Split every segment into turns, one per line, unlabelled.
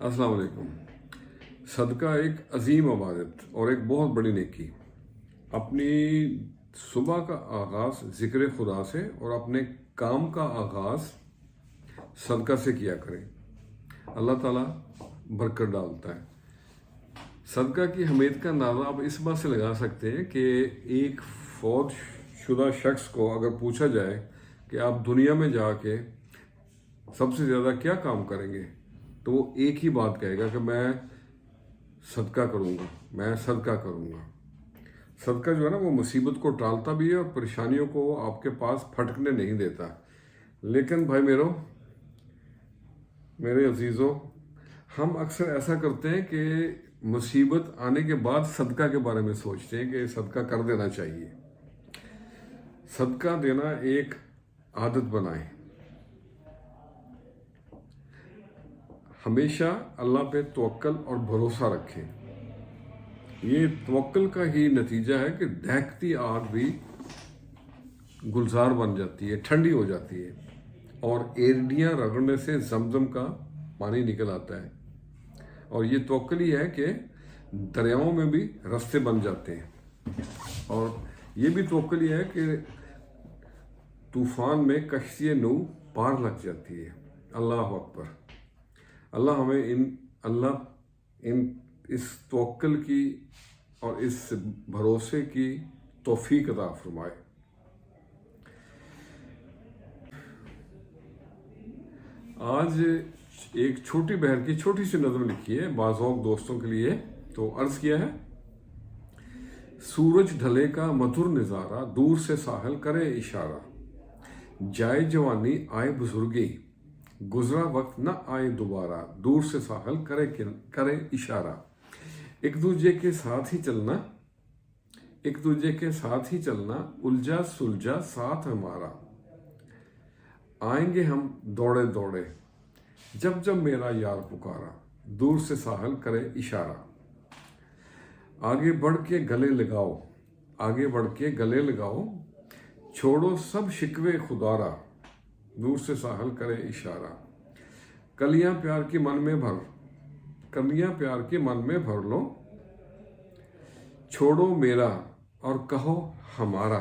अस्सलाम वालेकुम। सदका एक अजीम इबादत और एक बहुत बड़ी नेकी। अपनी सुबह का आगाज़ ज़िक्र खुदा से और अपने काम का आगाज़ सदका से किया करें। अल्लाह ताला बरकत डालता है। सदका की अहमियत का अंदाज़ा आप इस बात से लगा सकते हैं कि एक फौत शुदा शख्स को अगर पूछा जाए कि आप दुनिया में जाके सबसे ज़्यादा क्या काम करेंगे, तो वो एक ही बात कहेगा कि मैं सदका करूँगा, मैं सदका करूँगा। सदका जो है ना, वो मुसीबत को टालता भी है और परेशानियों को आपके पास फटकने नहीं देता। लेकिन भाई मेरे अजीज़ों, हम अक्सर ऐसा करते हैं कि मुसीबत आने के बाद सदका के बारे में सोचते हैं कि सदका कर देना चाहिए। सदका देना एक आदत बनाएं। हमेशा अल्लाह पे तवक्कल और भरोसा रखें। ये तवक्कल का ही नतीजा है कि दहकती आग भी गुलजार बन जाती है, ठंडी हो जाती है और एरडियाँ रगड़ने से जमजम का पानी निकल आता है। और ये तवक्कल ही है कि दरियाओं में भी रास्ते बन जाते हैं। और ये भी तवक्कल ही है कि तूफान में कश्ती नू पार लग जाती है। अल्लाह अकबर। अल्लाह हमें इस तवक्कल की और इस भरोसे की तौफीक अता फरमाए। आज एक छोटी बहर की छोटी सी नज़म लिखी है बाज़ौक़ दोस्तों के लिए। तो अर्ज़ किया है, सूरज ढले का मधुर नज़ारा, दूर से साहिल करे इशारा, जाए जवानी आए बुजुर्गी, गुजरा वक्त न आए दोबारा, दूर से साहिल करे इशारा। एक दूजे के साथ ही चलना, एक दूजे के साथ ही चलना, उलझा सुलझा साथ हमारा, आएंगे हम दौड़े दौड़े, जब जब मेरा यार पुकारा, दूर से साहिल करे इशारा। आगे बढ़ के गले लगाओ, आगे बढ़ के गले लगाओ, छोड़ो सब शिकवे खुदारा, दूर से साहिल करे इशारा। कलियां प्यार के मन में भर, कलियां प्यार के मन में भर लो, छोड़ो मेरा और कहो हमारा।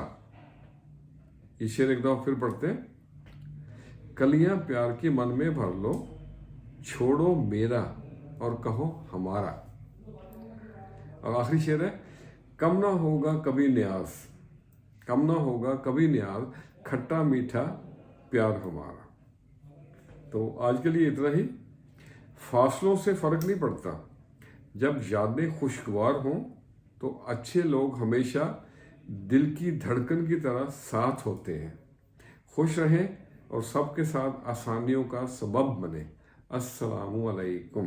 ये शेर एक दफा फिर पढ़ते हैं, कलियां प्यार के मन में भर लो, छोड़ो मेरा और कहो हमारा। और आखिरी शेर है, कम ना होगा कभी न्याज, कम ना होगा कभी न्याज, खट्टा मीठा प्यार हमारा। तो आज के लिए इतना ही। फासलों से फ़र्क नहीं पड़ता, जब यादें खुशगवार हों तो अच्छे लोग हमेशा दिल की धड़कन की तरह साथ होते हैं। खुश रहें और सबके साथ आसानियों का सबब बने। अस्सलामु अलैकुम।